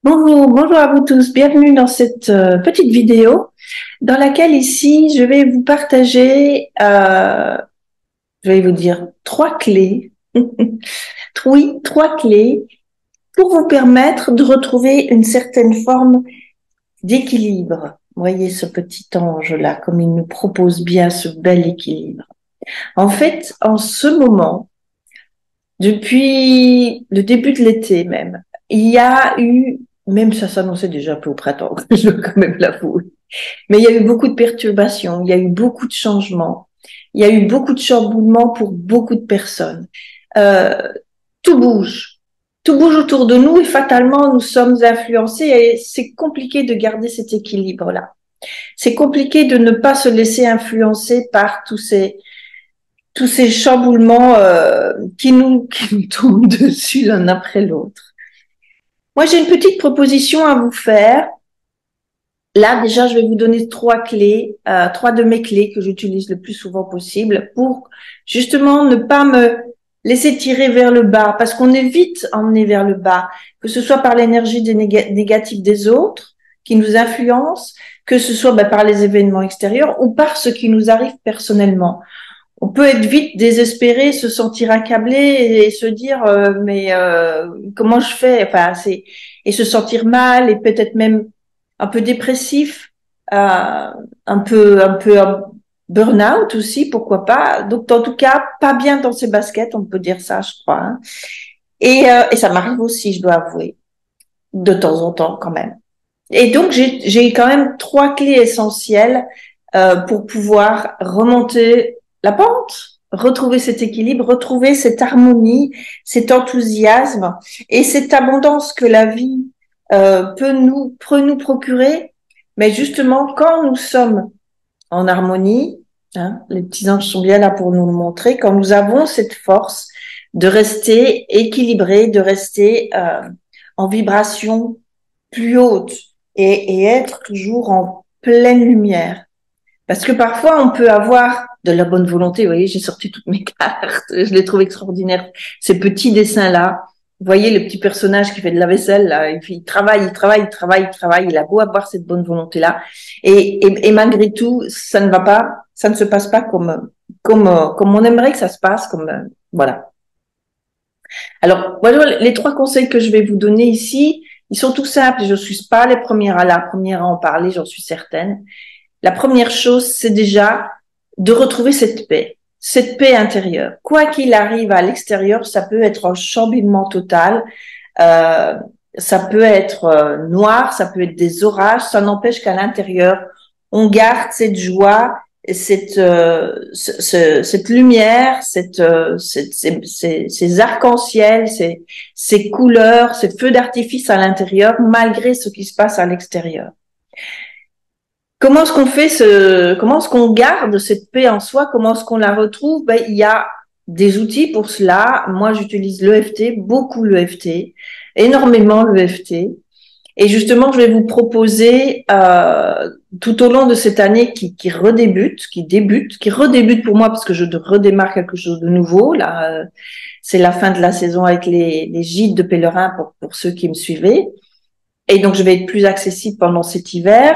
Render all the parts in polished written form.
Bonjour à vous tous. Bienvenue dans cette petite vidéo dans laquelle ici je vais vous partager, je vais vous dire trois clés, oui, trois clés pour vous permettre de retrouver une certaine forme d'équilibre. Vous voyez ce petit ange là, comme il nous propose bien ce bel équilibre. En fait, en ce moment, depuis le début de l'été même, il y a eu, même ça s'annonçait déjà un peu au printemps, je dois quand même l'avouer, mais il y a eu beaucoup de perturbations, il y a eu beaucoup de changements, il y a eu beaucoup de chamboulements pour beaucoup de personnes. Euh, tout bouge. Tout bouge autour de nous et fatalement, nous sommes influencés et c'est compliqué de garder cet équilibre-là. C'est compliqué de ne pas se laisser influencer par tous ces chamboulements qui nous tombent dessus l'un après l'autre. Moi, j'ai une petite proposition à vous faire. Là, déjà, je vais vous donner trois clés, trois de mes clés que j'utilise le plus souvent possible pour justement ne pas me laisser tirer vers le bas, parce qu'on est vite emmené vers le bas, que ce soit par l'énergie négative des autres qui nous influencent, que ce soit par les événements extérieurs ou par ce qui nous arrive personnellement. On peut être vite désespéré, se sentir accablé et se dire comment je fais, enfin c'est et se sentir mal et peut-être même un peu dépressif, un burn-out aussi, pourquoi pas. Donc en tout cas, pas bien dans ses baskets, on peut dire ça, je crois, hein. Et ça m'arrive aussi, je dois avouer, de temps en temps quand même. Et donc j'ai quand même trois clés essentielles pour pouvoir remonter la pente, retrouver cet équilibre, retrouver cette harmonie, cet enthousiasme et cette abondance que la vie peut nous procurer. Mais justement, quand nous sommes en harmonie, hein, les petits anges sont bien là pour nous le montrer, quand nous avons cette force de rester équilibré, de rester en vibration plus haute et être toujours en pleine lumière. Parce que parfois, on peut avoir de la bonne volonté. Vous voyez, j'ai sorti toutes mes cartes. Je les trouve extraordinaires. Ces petits dessins-là. Vous voyez le petit personnage qui fait de la vaisselle, là. Il travaille, il travaille, il travaille, il travaille. Il a beau avoir cette bonne volonté-là. Et malgré tout, ça ne va pas, ça ne se passe pas comme on aimerait que ça se passe, voilà. Alors, voilà les trois conseils que je vais vous donner ici. Ils sont tout simples. Je ne suis pas la première à en parler, j'en suis certaine. La première chose, c'est déjà de retrouver cette paix intérieure. Quoi qu'il arrive à l'extérieur, ça peut être un chamboulement total, euh, ça peut être noir, ça peut être des orages, ça n'empêche qu'à l'intérieur, on garde cette joie, cette lumière, ces arcs-en-ciel, ces couleurs, ces feux d'artifice à l'intérieur, malgré ce qui se passe à l'extérieur. Comment est-ce qu'on comment est-ce qu'on garde cette paix en soi? Comment est-ce qu'on la retrouve? Il y a des outils pour cela. Moi, j'utilise l'EFT, beaucoup l'EFT, énormément l'EFT. Et justement, je vais vous proposer tout au long de cette année qui redébute pour moi parce que je redémarre quelque chose de nouveau. Là, c'est la fin de la saison avec les gîtes de pèlerins pour ceux qui me suivaient. Et donc, je vais être plus accessible pendant cet hiver.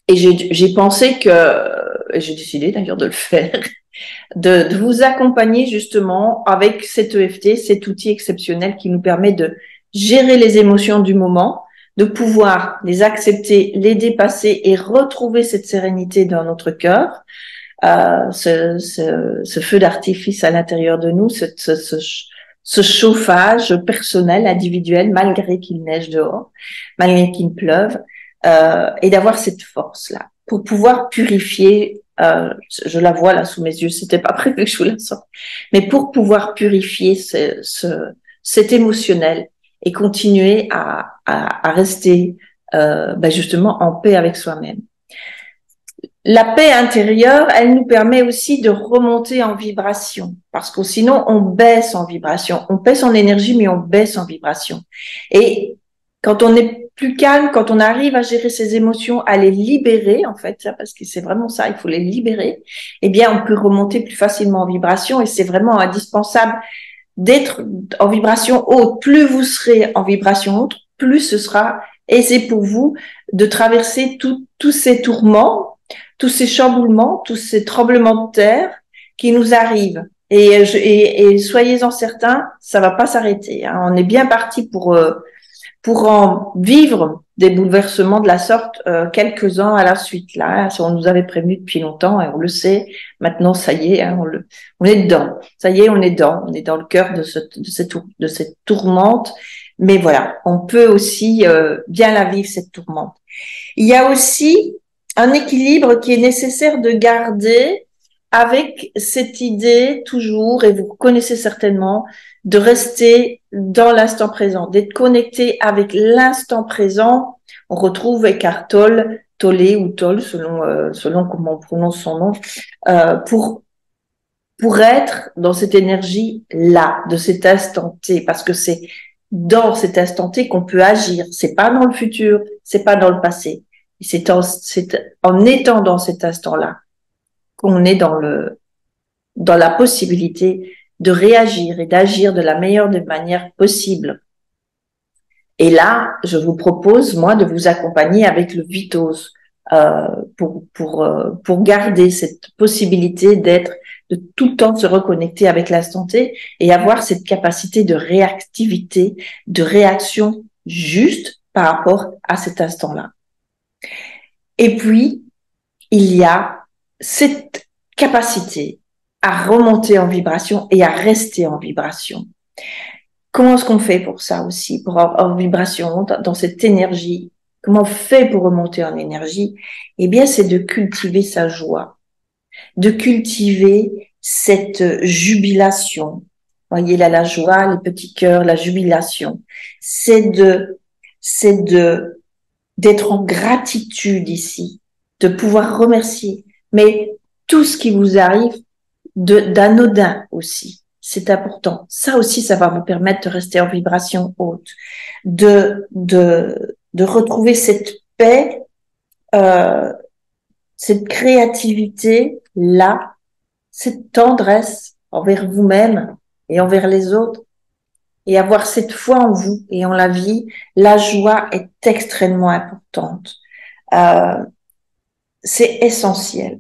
Et j'ai pensé et j'ai décidé d'ailleurs de le faire, de vous accompagner justement avec cet EFT, cet outil exceptionnel qui nous permet de gérer les émotions du moment, de pouvoir les accepter, les dépasser et retrouver cette sérénité dans notre cœur, ce feu d'artifice à l'intérieur de nous, ce chauffage personnel, individuel, malgré qu'il neige dehors, malgré qu'il pleuve, et d'avoir cette force-là pour pouvoir purifier. Je la vois là sous mes yeux, c'était pas prévu que je vous la sorte, mais pour pouvoir purifier cet émotionnel et continuer à rester justement en paix avec soi-même. La paix intérieure, elle nous permet aussi de remonter en vibration, parce que sinon on baisse en vibration, on baisse en énergie, mais on baisse en vibration. Et quand on est plus calme, quand on arrive à gérer ses émotions, à les libérer, en fait, parce que c'est vraiment ça, il faut les libérer, eh bien, on peut remonter plus facilement en vibration et c'est vraiment indispensable d'être en vibration haute. Plus vous serez en vibration haute, plus ce sera aisé pour vous de traverser tous ces tourments, tous ces chamboulements, tous ces tremblements de terre qui nous arrivent. Et soyez-en certains, ça va pas s'arrêter, hein. On est bien parti pour en vivre des bouleversements de la sorte quelques-uns à la suite. Là, hein. On nous avait prévenu depuis longtemps et on le sait. Maintenant, ça y est, hein, on est dedans. Ça y est, on est dans le cœur de cette tourmente. Mais voilà, on peut aussi bien la vivre, cette tourmente. Il y a aussi un équilibre qui est nécessaire de garder avec cette idée toujours, et vous connaissez certainement, de rester dans l'instant présent, d'être connecté avec l'instant présent. On retrouve Eckhart Tolle, Tolle ou Tolle, selon comment on prononce son nom, pour être dans cette énergie-là, de cet instant T, parce que c'est dans cet instant T qu'on peut agir. C'est pas dans le futur, c'est pas dans le passé. C'est en étant dans cet instant-là qu'on est dans la possibilité de réagir et d'agir de la meilleure des manières possibles. Et là, je vous propose, moi, de vous accompagner avec le Vitose pour garder cette possibilité de tout le temps se reconnecter avec l'instant T et avoir cette capacité de réactivité, de réaction juste par rapport à cet instant-là. Et puis, il y a cette capacité à remonter en vibration et à rester en vibration. Comment est-ce qu'on fait pour ça aussi, pour avoir en vibration, dans cette énergie? Comment on fait pour remonter en énergie? Eh bien, c'est de cultiver sa joie, de cultiver cette jubilation. Vous voyez là, la joie, les petits cœurs, la jubilation. C'est d'être en gratitude ici, de pouvoir remercier. Mais tout ce qui vous arrive, d'anodin aussi. C'est important. Ça aussi, ça va vous permettre de rester en vibration haute, de retrouver cette paix, cette créativité là, cette tendresse envers vous-même et envers les autres, et avoir cette foi en vous et en la vie. La joie est extrêmement importante. C'est essentiel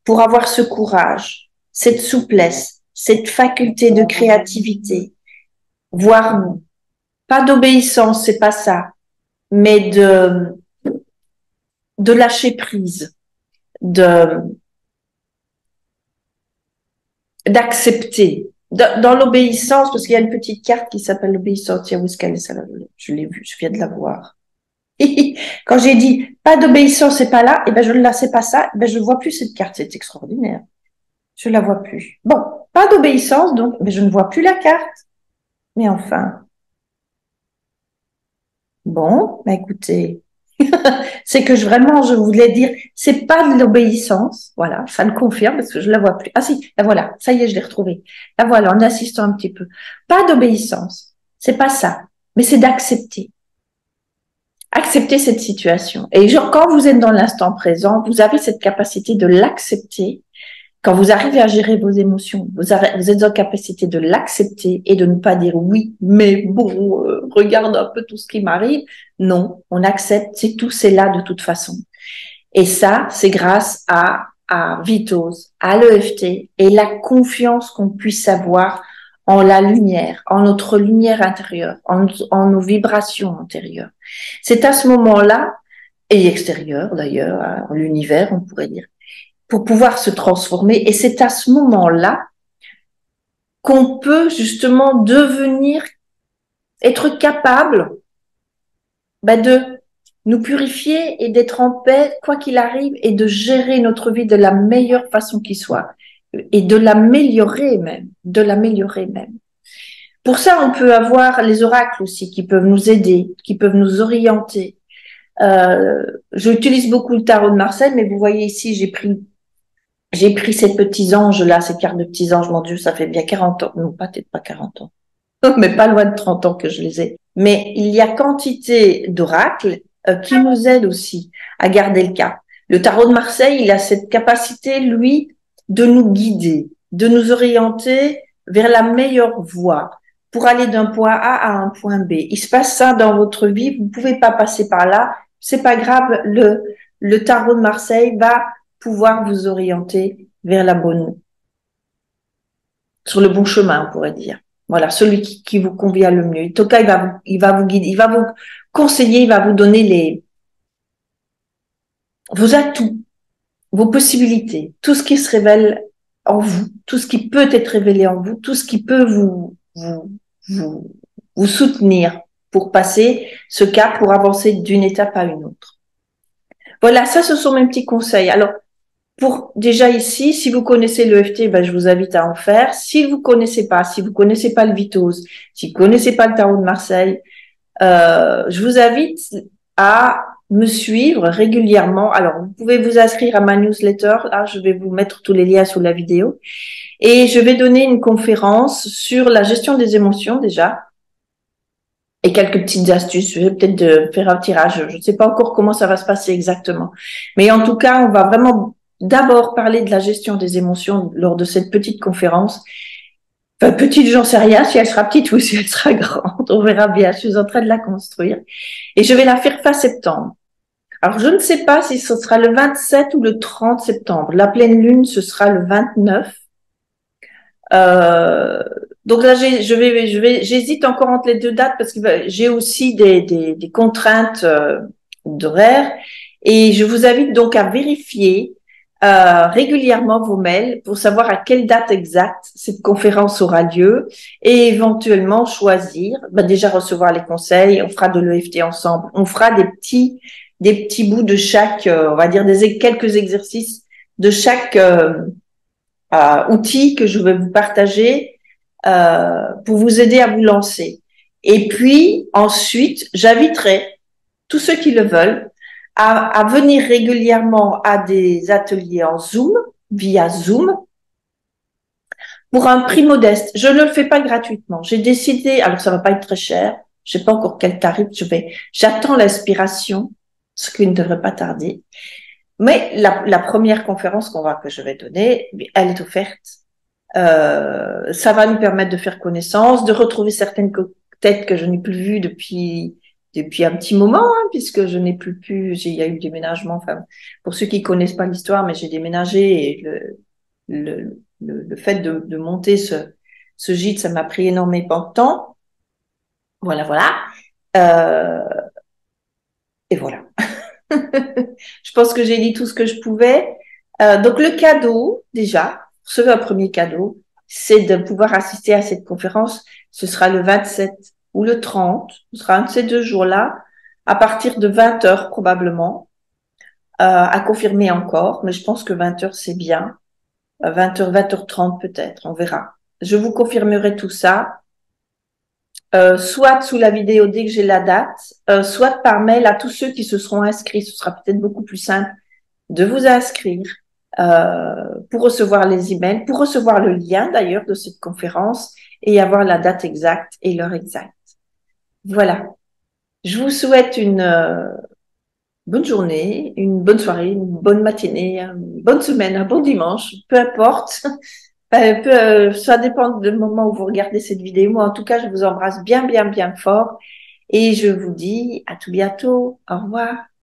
pour avoir ce courage, cette souplesse, cette faculté de créativité, voire pas d'obéissance, c'est pas ça, mais de lâcher prise, d'accepter. Dans l'obéissance, parce qu'il y a une petite carte qui s'appelle l'obéissance, tiens, où est-ce qu'elle est, celle-là? Je l'ai vue, je viens de la voir. Quand j'ai dit pas d'obéissance, c'est pas là, et ben je ne la sais pas ça, ben je ne vois plus cette carte, c'est extraordinaire. Je la vois plus. Bon, pas d'obéissance, donc, mais je ne vois plus la carte. Mais enfin. Bon, bah écoutez, c'est que vraiment, je voulais dire, c'est pas de l'obéissance. Voilà, ça le confirme parce que je la vois plus. Ah si, la voilà, ça y est, je l'ai retrouvée. La voilà, en insistant un petit peu. Pas d'obéissance, c'est pas ça, mais c'est d'accepter. Accepter cette situation. Et genre, quand vous êtes dans l'instant présent, vous avez cette capacité de l'accepter. Quand vous arrivez à gérer vos émotions, vous êtes en capacité de l'accepter et de ne pas dire oui, mais bon, regarde un peu tout ce qui m'arrive. Non, on accepte, c'est tout, c'est là de toute façon. Et ça, c'est grâce à Vitose, à l'EFT et la confiance qu'on puisse avoir en la lumière, en notre lumière intérieure, en nos vibrations intérieures. C'est à ce moment-là, et extérieure d'ailleurs, hein, l'univers, on pourrait dire, pour pouvoir se transformer. Et c'est à ce moment-là qu'on peut justement être capable de nous purifier et d'être en paix, quoi qu'il arrive, et de gérer notre vie de la meilleure façon qui soit. Et de l'améliorer même. Pour ça, on peut avoir les oracles aussi qui peuvent nous aider, qui peuvent nous orienter. J'utilise beaucoup le tarot de Marseille, mais vous voyez ici, j'ai pris ces petits anges là, ces cartes de petits anges, mon Dieu, ça fait bien 40 ans, non, peut-être pas 40 ans, mais pas loin de 30 ans que je les ai. Mais il y a quantité d'oracles qui nous aident aussi à garder le cap. Le tarot de Marseille, il a cette capacité, lui, de nous guider, de nous orienter vers la meilleure voie pour aller d'un point A à un point B. Il se passe ça dans votre vie, vous ne pouvez pas passer par là, c'est pas grave, le tarot de Marseille va pouvoir vous orienter vers la bonne, sur le bon chemin, on pourrait dire. Voilà, celui qui vous convient le mieux. En tout cas, il va vous guider, il va vous conseiller, il va vous donner vos atouts, vos possibilités, tout ce qui se révèle en vous, tout ce qui peut être révélé en vous, tout ce qui peut vous, vous soutenir pour passer ce cap, pour avancer d'une étape à une autre. Voilà, ça, ce sont mes petits conseils. Alors, pour déjà ici, si vous connaissez l'EFT, ben, je vous invite à en faire. Si vous connaissez pas, si vous connaissez pas le Vitose, si vous connaissez pas le Tarot de Marseille, je vous invite à me suivre régulièrement. Alors, vous pouvez vous inscrire à ma newsletter. Là, je vais vous mettre tous les liens sous la vidéo. Et je vais donner une conférence sur la gestion des émotions déjà. Et quelques petites astuces. Je vais peut-être faire un tirage. Je ne sais pas encore comment ça va se passer exactement. Mais en tout cas, on va vraiment d'abord parler de la gestion des émotions lors de cette petite conférence. Enfin, petite, j'en sais rien, si elle sera petite ou si elle sera grande, on verra bien. Je suis en train de la construire. Et je vais la faire fin septembre. Alors, je ne sais pas si ce sera le 27 ou le 30 septembre. La pleine lune, ce sera le 29. Donc là, j'hésite encore entre les deux dates parce que j'ai aussi des contraintes d'horaire et je vous invite donc à vérifier régulièrement vos mails pour savoir à quelle date exacte cette conférence aura lieu et éventuellement choisir, déjà recevoir les conseils, on fera de l'EFT ensemble, on fera des petits bouts de chaque, on va dire quelques exercices de chaque outils que je vais vous partager pour vous aider à vous lancer. Et puis ensuite, j'inviterai tous ceux qui le veulent à venir régulièrement à des ateliers en Zoom, via Zoom, pour un prix modeste. Je ne le fais pas gratuitement. J'ai décidé, alors ça va pas être très cher, je sais pas encore quel tarif j'attends l'inspiration, ce qui ne devrait pas tarder. Mais la première conférence que je vais donner, elle est offerte. Ça va nous permettre de faire connaissance, de retrouver certaines têtes que je n'ai plus vues depuis un petit moment, hein, puisque je n'ai plus il y a eu le déménagement. Enfin, pour ceux qui connaissent pas l'histoire, mais j'ai déménagé et le fait de monter ce gîte, ça m'a pris énormément de temps. Voilà, voilà. Et voilà. Je pense que j'ai dit tout ce que je pouvais. Donc le cadeau, déjà, recevez un premier cadeau, c'est de pouvoir assister à cette conférence. Ce sera le 27 ou le 30. Ce sera un de ces deux jours-là, à partir de 20 heures probablement, à confirmer encore. Mais je pense que 20 heures, c'est bien. 20 heures, 20h30 peut-être, on verra. Je vous confirmerai tout ça. Soit sous la vidéo dès que j'ai la date, soit par mail à tous ceux qui se seront inscrits. Ce sera peut-être beaucoup plus simple de vous inscrire pour recevoir les emails, pour recevoir le lien d'ailleurs de cette conférence et avoir la date exacte et l'heure exacte. Voilà. Je vous souhaite une bonne journée, une bonne soirée, une bonne matinée, une bonne semaine, un bon dimanche, peu importe. Ça dépend du moment où vous regardez cette vidéo. Moi, en tout cas, je vous embrasse bien, bien, bien fort et je vous dis à tout bientôt. Au revoir.